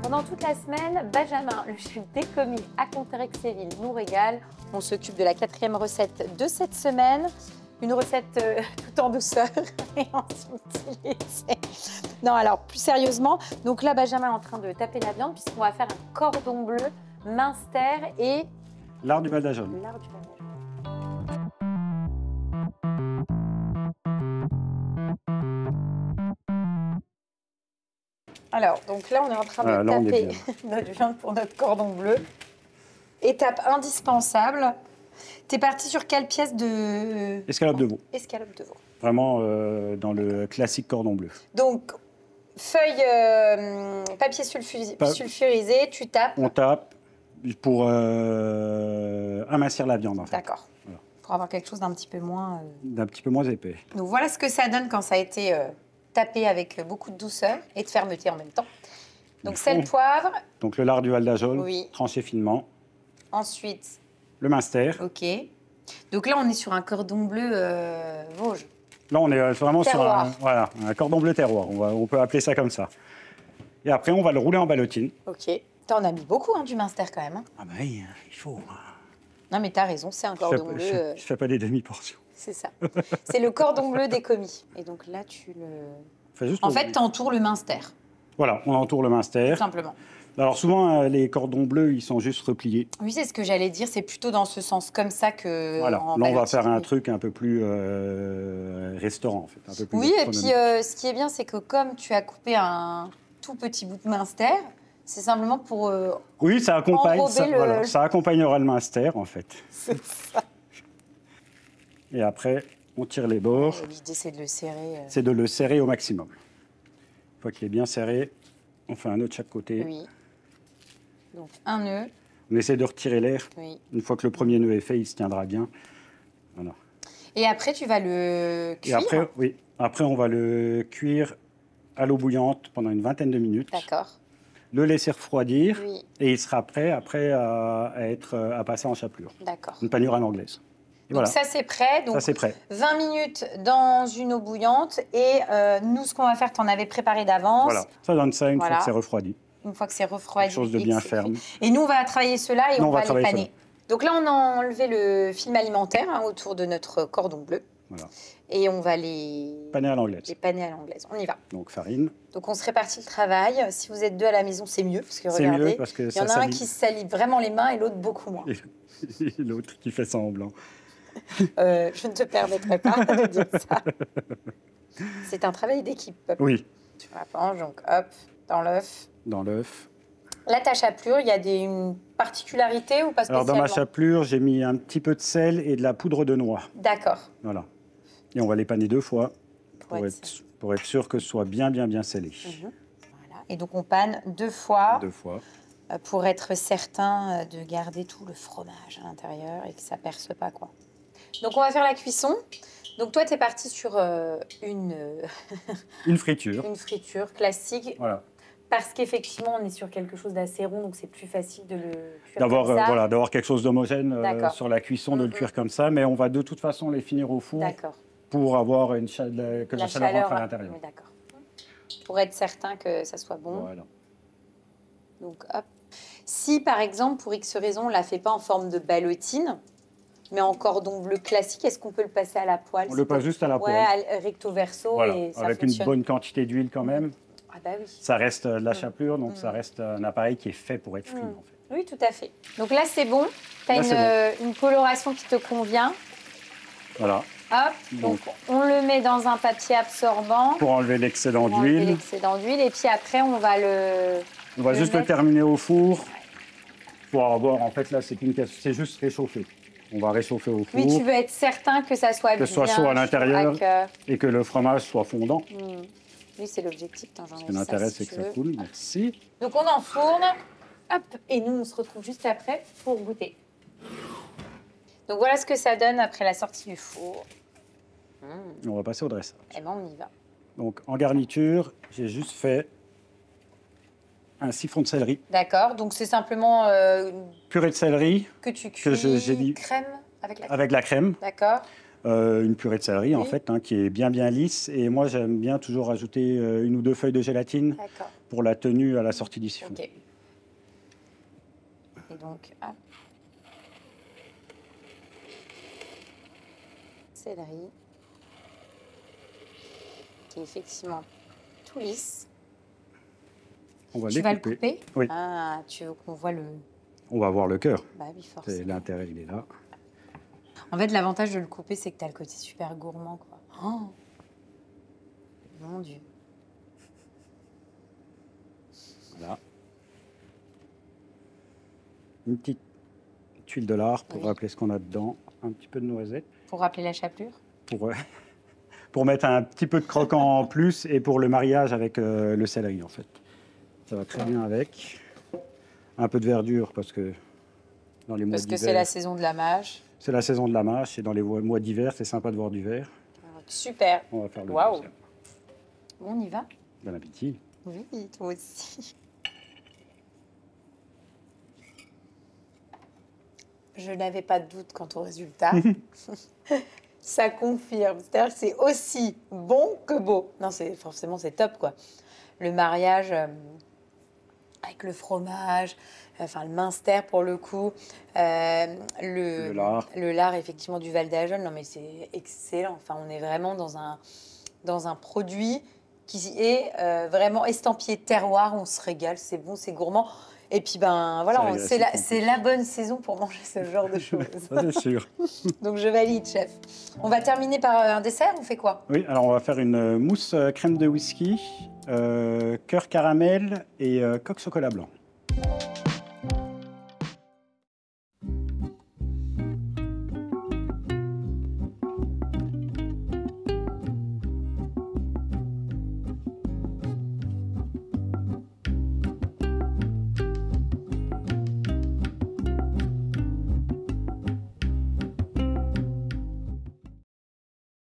Pendant toute la semaine, Benjamin, le chef des commis à Conterexéville, nous régale. On s'occupe de la 4e recette de cette semaine. Une recette tout en douceur et en subtilité. Non, alors, plus sérieusement, donc là, Benjamin est en train de taper la viande puisqu'on va faire un cordon bleu, minster et... Lard du Val d'Ajol. Lard du Val d'Ajol. Alors, donc là, on est en train de taper notre viande pour notre cordon bleu. Étape indispensable. T'es parti sur quelle pièce de... Escalope de veau. Escalope de veau. Vraiment dans le classique cordon bleu. Donc, feuille papier sulfurisé, tu tapes. On tape pour amincir la viande, en fait. D'accord. Voilà. Pour avoir quelque chose d'un petit peu moins... D'un petit peu moins épais. Donc, voilà ce que ça donne quand ça a été tapé avec beaucoup de douceur et de fermeté en même temps. Donc, sel, poivre. Donc, le lard du Val d'Ajol, oui. Tranché finement. Ensuite... Le minster. OK. Donc là, on est sur un cordon bleu Vosges. Là, on est vraiment terroir. Sur un cordon bleu terroir. On peut appeler ça comme ça. Et après, on va le rouler en ballotine. OK. T'en as mis beaucoup, hein, du minster, quand même. Hein. Ah bah oui, il faut. Non, mais t'as raison, c'est un cordon bleu... Je fais pas des demi-portions. C'est ça. C'est le cordon bleu des commis. Et donc là, tu le... En fait, t'entoures le minster. Voilà, on entoure le minster. Tout simplement. Alors souvent, les cordons bleus, ils sont juste repliés. Oui, c'est ce que j'allais dire. C'est plutôt dans ce sens comme ça que... Voilà. Là, on va faire un truc un peu plus restaurant, en fait. Un peu plus oui, et puis ce qui est bien, c'est que comme tu as coupé un tout petit bout de minster, c'est simplement pour oui, ça accompagne, enrober ça accompagnera le minster, en fait. C'est ça. Et après, on tire les bords. L'idée, c'est de le serrer. C'est de le serrer au maximum. Une fois qu'il est bien serré, on fait un nœud de chaque côté. Oui. Donc, un nœud. On essaie de retirer l'air. Oui. Une fois que le premier nœud est fait, il se tiendra bien. Voilà. Et après, tu vas le cuire. Et après, oui. Après, on va le cuire à l'eau bouillante pendant une vingtaine de minutes. D'accord. Le laisser refroidir. Oui. Et il sera prêt après à passer en chapelure. D'accord. Une panure à l'anglaise. Donc voilà. Ça, c'est prêt. Donc, ça, c'est prêt. 20 minutes dans une eau bouillante. Et nous, ce qu'on va faire, tu en avais préparé d'avance. Voilà. Ça donne ça une fois que c'est refroidi. Une fois que c'est refroidi. Quelque chose de bien ferme. Et nous, on va travailler cela et on va les paner. Cela. Donc là, on a enlevé le film alimentaire autour de notre cordon bleu. Voilà. Et on va les paner à l'anglaise. Les paner à l'anglaise. On y va. Donc farine. Donc on se répartit le travail. Si vous êtes deux à la maison, c'est mieux. Parce que regardez, mieux parce que il y en a un qui se salit vraiment les mains et l'autre beaucoup moins. Et l'autre qui fait semblant. Je ne te permettrai pas de dire ça. C'est un travail d'équipe. Oui. Tu rapproches, donc hop, dans l'œuf. Dans l'œuf. Là, ta chapelure, il y a une particularité ou pas spécialement? Alors, dans ma chapelure, j'ai mis un petit peu de sel et de la poudre de noix. D'accord. Voilà. Et on va les paner 2 fois pour être sûr que ce soit bien scellé. Voilà. Et donc, on panne 2 fois. 2 fois. Pour être certain de garder tout le fromage à l'intérieur et que ça ne perce pas, quoi. Donc, on va faire la cuisson. Donc, toi, tu es parti sur une friture. Une friture classique. Voilà. Parce qu'effectivement, on est sur quelque chose d'assez rond, donc c'est plus facile de le cuire d'avoir quelque chose d'homogène sur la cuisson, de le cuire comme ça. Mais on va de toute façon les finir au four pour avoir que la chaleur rentre à l'intérieur. D'accord. Pour être certain que ça soit bon. Voilà. Donc, hop. Si, par exemple, pour X raison, on ne la fait pas en forme de ballotine, mais en cordon bleu classique, est-ce qu'on peut le passer à la poêle? On le passe juste à la poêle. Ouais, recto verso, voilà. et ça avec fonctionne. Une bonne quantité d'huile quand même. Ah bah oui. Ça reste de la chapelure, donc ça reste un appareil qui est fait pour être frit, en fait. Oui, tout à fait. Donc là, c'est bon. Tu as une coloration qui te convient. Voilà. Hop, donc on le met dans un papier absorbant. Pour enlever l'excédent d'huile. Et puis après, on va juste le terminer au four. Pour avoir, en fait, là, c'est juste réchauffer. On va réchauffer au four. Oui, tu veux être certain que ça soit bien chaud à l'intérieur et que le fromage soit fondant. Oui, c'est l'objectif. Ce qui m'intéresse, c'est que ça coule. Merci. Donc, on enfourne. Hop, et nous, on se retrouve juste après pour goûter. Donc, voilà ce que ça donne après la sortie du four. On va passer au dressage. Eh bien, on y va. Donc, en garniture, j'ai juste fait un siphon de céleri. D'accord, donc c'est simplement... purée de céleri. Que tu cuis, j'ai dit crème avec la crème. Avec la crème. D'accord. Une purée de céleri, en fait, hein, qui est bien lisse. Et moi, j'aime bien toujours rajouter 1 ou 2 feuilles de gélatine pour la tenue à la sortie du siphon. Okay. Et donc, hop. Céleri, qui est effectivement tout lisse. On va tu vas le couper? Oui. Ah, tu veux qu'on voit le... On va voir le cœur. Bah oui, forcément. L'intérêt, il est là. En fait, l'avantage de le couper, c'est que tu as le côté super gourmand, quoi. Oh mon Dieu. Voilà. Une petite tuile de lard pour rappeler ce qu'on a dedans. Un petit peu de noisette. Pour rappeler la chapelure? Pour mettre un petit peu de croquant en plus et pour le mariage avec le céleri, en fait. Ça va très bien avec. Un peu de verdure parce que dans les mois d'hiver... Parce que c'est la saison de la mâche. C'est la saison de la mâche et dans les mois d'hiver, c'est sympa de voir du vert. Super. On va faire le dessert. On y va? Bon appétit. Oui, toi aussi. Je n'avais pas de doute quant au résultat. Ça confirme. C'est-à-dire que c'est aussi bon que beau. Non, forcément, c'est top, quoi. Le mariage avec le fromage, enfin le Münster pour le coup, le lard effectivement du Val d'Ajol. Non, mais c'est excellent. Enfin, on est vraiment dans un produit qui est vraiment estampillé terroir. On se régale, c'est bon, c'est gourmand. Et puis, ben voilà, c'est la bonne saison pour manger ce genre de choses. Ça, c'est sûr. Donc, je valide, chef. On va terminer par un dessert, on fait quoi? Oui, alors on va faire une mousse crème de whisky, cœur caramel et coque chocolat blanc.